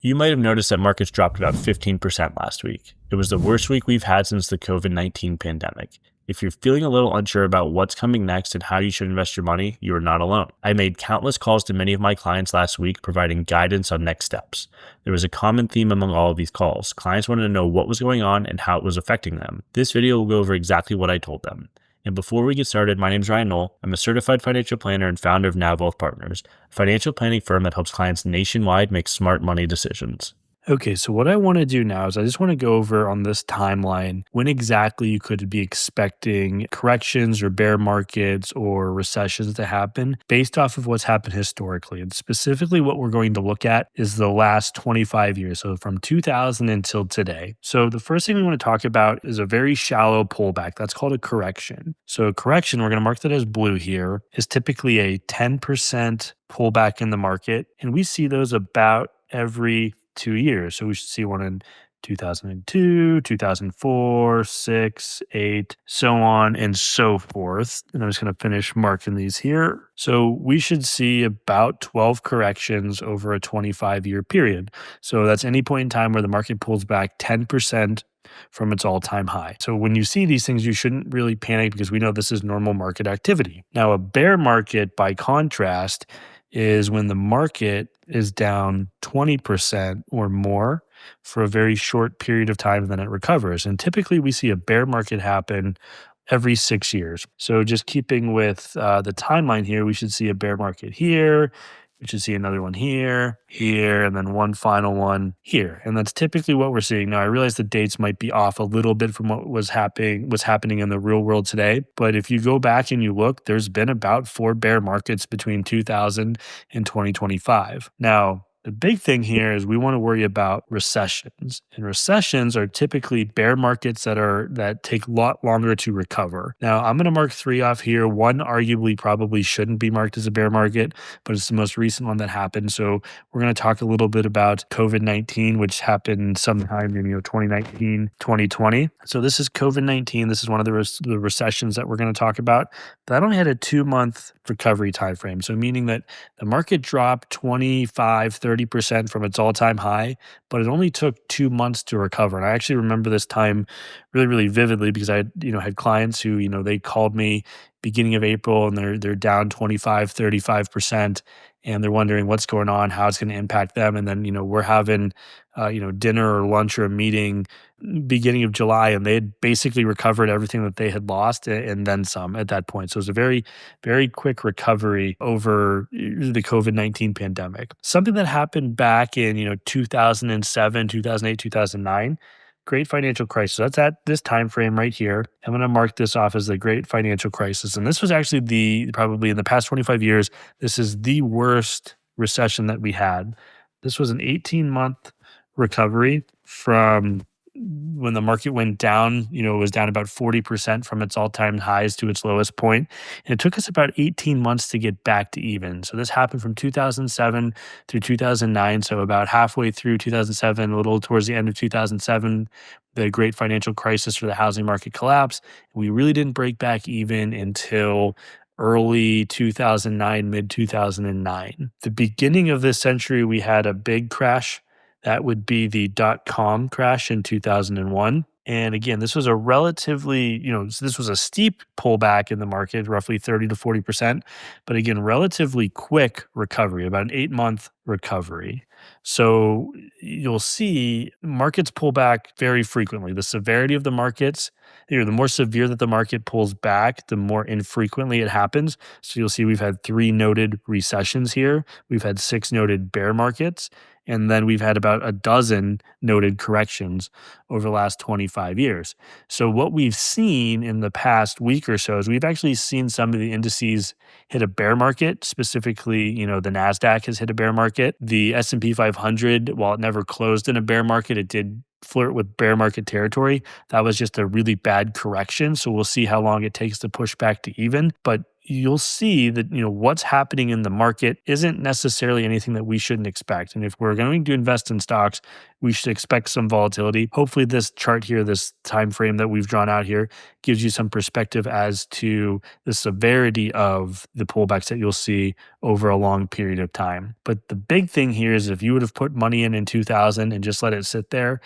You might have noticed that markets dropped about 15% last week. It was the worst week we've had since the COVID-19 pandemic. If you're feeling a little unsure about what's coming next and how you should invest your money, you are not alone. I made countless calls to many of my clients last week providing guidance on next steps. There was a common theme among all of these calls. Clients wanted to know what was going on and how it was affecting them. This video will go over exactly what I told them. And before we get started, my name is Ryan Knoll. I'm a certified financial planner and founder of Wealth Partners, a financial planning firm that helps clients nationwide make smart money decisions. Okay, so what I want to do now is I just want to go over on this timeline when exactly you could be expecting corrections or bear markets or recessions to happen based off of what's happened historically. And specifically, what we're going to look at is the last 25 years, so from 2000 until today. So the first thing we want to talk about is a very shallow pullback. That's called a correction. So a correction, we're going to mark that as blue here, is typically a 10% pullback in the market. And we see those about every 2 years. So we should see one in 2002, 2004, 6, 8, so on and so forth. And I'm just going to finish marking these here. So we should see about 12 corrections over a 25-year period. So that's any point in time where the market pulls back 10% from its all-time high. So when you see these things, you shouldn't really panic because we know this is normal market activity. Now, a bear market, by contrast, is when the market is down 20% or more for a very short period of time, and then it recovers. And typically we see a bear market happen every 6 years. So just keeping with the timeline here, we should see a bear market here. We should see another one here, and then one final one here. And that's typically what we're seeing. Now, I realize the dates might be off a little bit from what was happening in the real world today. But if you go back and you look, there's been about 4 bear markets between 2000 and 2025. Now, the big thing here is we want to worry about recessions. And recessions are typically bear markets that take a lot longer to recover. Now, I'm going to mark 3 off here. One arguably probably shouldn't be marked as a bear market, but it's the most recent one that happened. So we're going to talk a little bit about COVID-19, which happened sometime in 2019, 2020. So this is COVID-19. This is one of the recessions that we're going to talk about. That only had a 2-month recovery time frame. So meaning that the market dropped 25, 30% from its all-time high, but it only took 2 months to recover. And I actually remember this time really, really vividly because I had clients who, they called me beginning of April and they're down 25, 35%. And they're wondering what's going on, how it's going to impact them. And then, we're having, dinner or lunch or a meeting beginning of July, and they had basically recovered everything that they had lost and then some at that point. So it was a very, very quick recovery over the COVID-19 pandemic. Something that happened back in, 2007, 2008, 2009, Great Financial Crisis. That's at this time frame right here. I'm going to mark this off as the Great Financial Crisis. And this was actually probably in the past 25 years, this is the worst recession that we had. This was an 18-month recovery from when the market went down. It was down about 40% from its all-time highs to its lowest point. And it took us about 18 months to get back to even. So this happened from 2007 through 2009. So about halfway through 2007, a little towards the end of 2007, the Great Financial Crisis for the housing market collapsed. We really didn't break back even until early 2009, mid 2009. The beginning of this century, we had a big crash. That would be the dot-com crash in 2001. And again, this was a relatively, this was a steep pullback in the market, roughly 30 to 40%. But again, relatively quick recovery, about an 8-month recovery. So you'll see markets pull back very frequently. The severity of the markets, the more severe that the market pulls back, the more infrequently it happens. So you'll see we've had 3 noted recessions here. We've had 6 noted bear markets. And then we've had about a dozen noted corrections over the last 25 years. So what we've seen in the past week or so is we've actually seen some of the indices hit a bear market. Specifically, the NASDAQ has hit a bear market. The S&P 500, while it never closed in a bear market, it did flirt with bear market territory. That was just a really bad correction. So we'll see how long it takes to push back to even. But you'll see that, what's happening in the market isn't necessarily anything that we shouldn't expect. And if we're going to invest in stocks, we should expect some volatility. Hopefully this chart here, this time frame that we've drawn out here, gives you some perspective as to the severity of the pullbacks that you'll see over a long period of time. But the big thing here is if you would have put money in 2000 and just let it sit there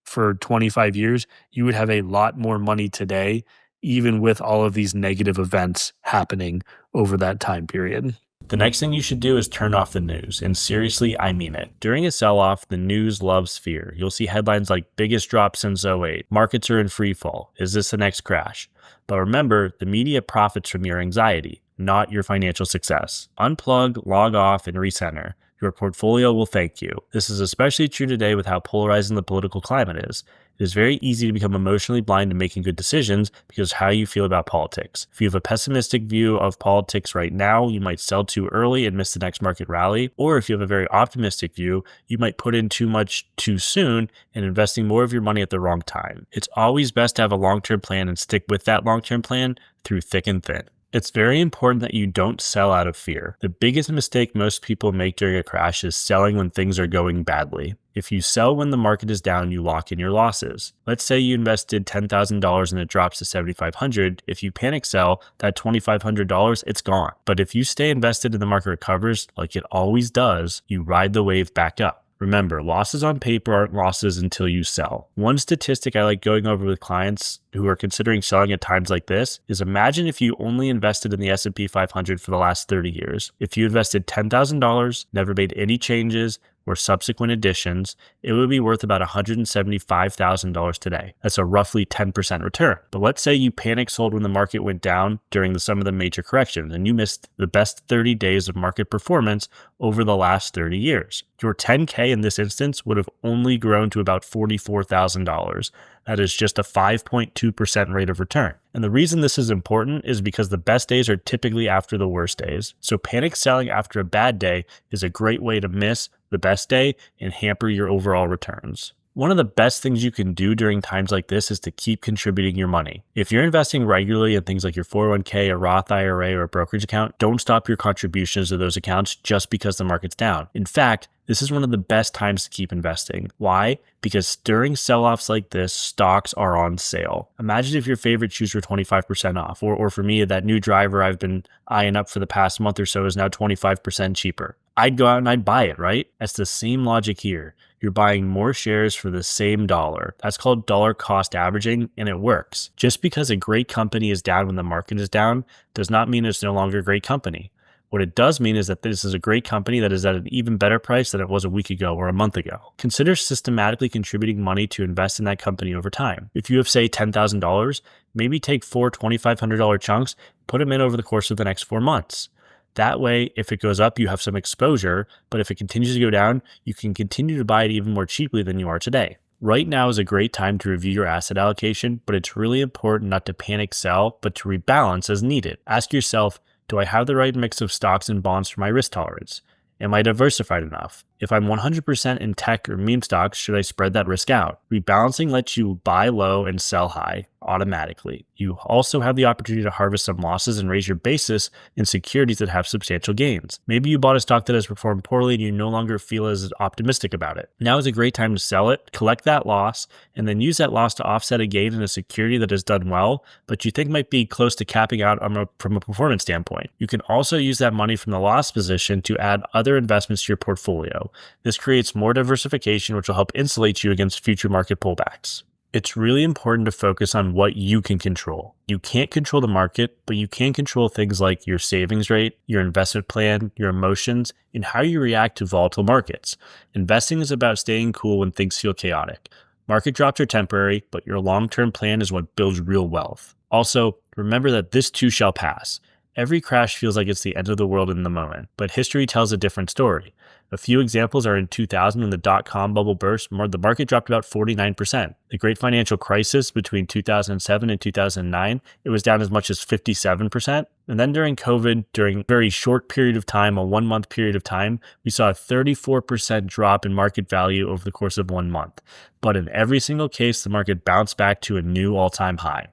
for 25 years, you would have a lot more money today, even with all of these negative events happening over that time period. The next thing you should do is turn off the news. And seriously, I mean it. During a sell-off, the news loves fear. You'll see headlines like biggest drop since '08, markets are in free fall, is this the next crash? But remember, the media profits from your anxiety, not your financial success. Unplug, log off, and recenter. Your portfolio will thank you. This is especially true today with how polarizing the political climate is. It is very easy to become emotionally blind to making good decisions because of how you feel about politics. If you have a pessimistic view of politics right now, you might sell too early and miss the next market rally. Or if you have a very optimistic view, you might put in too much too soon and investing more of your money at the wrong time. It's always best to have a long-term plan and stick with that long-term plan through thick and thin. It's very important that you don't sell out of fear. The biggest mistake most people make during a crash is selling when things are going badly. If you sell when the market is down, you lock in your losses. Let's say you invested $10,000 and it drops to $7,500. If you panic sell, that $2,500, it's gone. But if you stay invested and the market recovers, like it always does, you ride the wave back up. Remember, losses on paper aren't losses until you sell. One statistic I like going over with clients who are considering selling at times like this is imagine if you only invested in the S&P 500 for the last 30 years. If you invested $10,000, never made any changes or subsequent additions, it would be worth about $175,000 today. That's a roughly 10% return. But let's say you panic sold when the market went down during some of the major corrections and you missed the best 30 days of market performance over the last 30 years. Your 10K in this instance would have only grown to about $44,000. That is just a 5.2% rate of return. And the reason this is important is because the best days are typically after the worst days. So panic selling after a bad day is a great way to miss the best day and hamper your overall returns. One of the best things you can do during times like this is to keep contributing your money. If you're investing regularly in things like your 401k, a Roth IRA, or a brokerage account, don't stop your contributions to those accounts just because the market's down. In fact, this is one of the best times to keep investing. Why? Because during sell-offs like this, stocks are on sale. Imagine if your favorite shoes were 25% off, or for me, that new driver I've been eyeing up for the past month or so is now 25% cheaper. I'd go out and I'd buy it, right? That's the same logic here. You're buying more shares for the same dollar. That's called dollar cost averaging, and it works. Just because a great company is down when the market is down does not mean it's no longer a great company. What it does mean is that this is a great company that is at an even better price than it was a week ago or a month ago. Consider systematically contributing money to invest in that company over time. If you have, say, $10,000, maybe take 4 $2,500 chunks, put them in over the course of the next 4 months. That way, if it goes up, you have some exposure, but if it continues to go down, you can continue to buy it even more cheaply than you are today. Right now is a great time to review your asset allocation, but it's really important not to panic sell, but to rebalance as needed. Ask yourself, do I have the right mix of stocks and bonds for my risk tolerance? Am I diversified enough? If I'm 100% in tech or meme stocks, should I spread that risk out? Rebalancing lets you buy low and sell high automatically. You also have the opportunity to harvest some losses and raise your basis in securities that have substantial gains. Maybe you bought a stock that has performed poorly and you no longer feel as optimistic about it. Now is a great time to sell it, collect that loss, and then use that loss to offset a gain in a security that has done well, but you think might be close to capping out from a performance standpoint. You can also use that money from the loss position to add other investments to your portfolio. This creates more diversification, which will help insulate you against future market pullbacks. It's really important to focus on what you can control. You can't control the market, but you can control things like your savings rate, your investment plan, your emotions, and how you react to volatile markets. Investing is about staying cool when things feel chaotic. Market drops are temporary, but your long-term plan is what builds real wealth. Also, remember that this too shall pass. Every crash feels like it's the end of the world in the moment, but history tells a different story. A few examples are in 2000 when the dot-com bubble burst, the market dropped about 49%. The great financial crisis between 2007 and 2009, it was down as much as 57%. And then during COVID, during a very short period of time, a 1 month period of time, we saw a 34% drop in market value over the course of 1 month. But in every single case, the market bounced back to a new all-time high.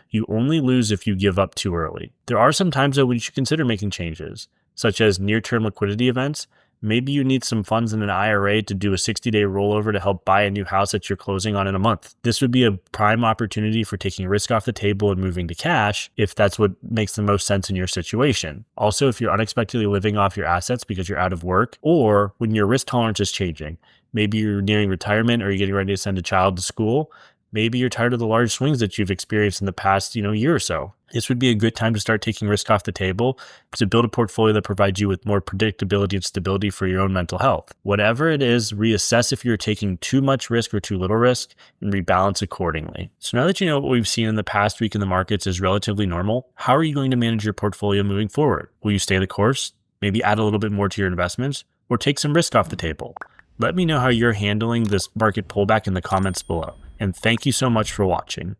You only lose if you give up too early. There are some times though when you should consider making changes, such as near-term liquidity events. Maybe you need some funds in an IRA to do a 60-day rollover to help buy a new house that you're closing on in a month. This would be a prime opportunity for taking risk off the table and moving to cash if that's what makes the most sense in your situation. Also, if you're unexpectedly living off your assets because you're out of work, or when your risk tolerance is changing, maybe you're nearing retirement or you're getting ready to send a child to school. Maybe you're tired of the large swings that you've experienced in the past, year or so. This would be a good time to start taking risk off the table to build a portfolio that provides you with more predictability and stability for your own mental health. Whatever it is, reassess if you're taking too much risk or too little risk and rebalance accordingly. So now that you know what we've seen in the past week in the markets is relatively normal, how are you going to manage your portfolio moving forward? Will you stay the course? Maybe add a little bit more to your investments or take some risk off the table? Let me know how you're handling this market pullback in the comments below. And thank you so much for watching.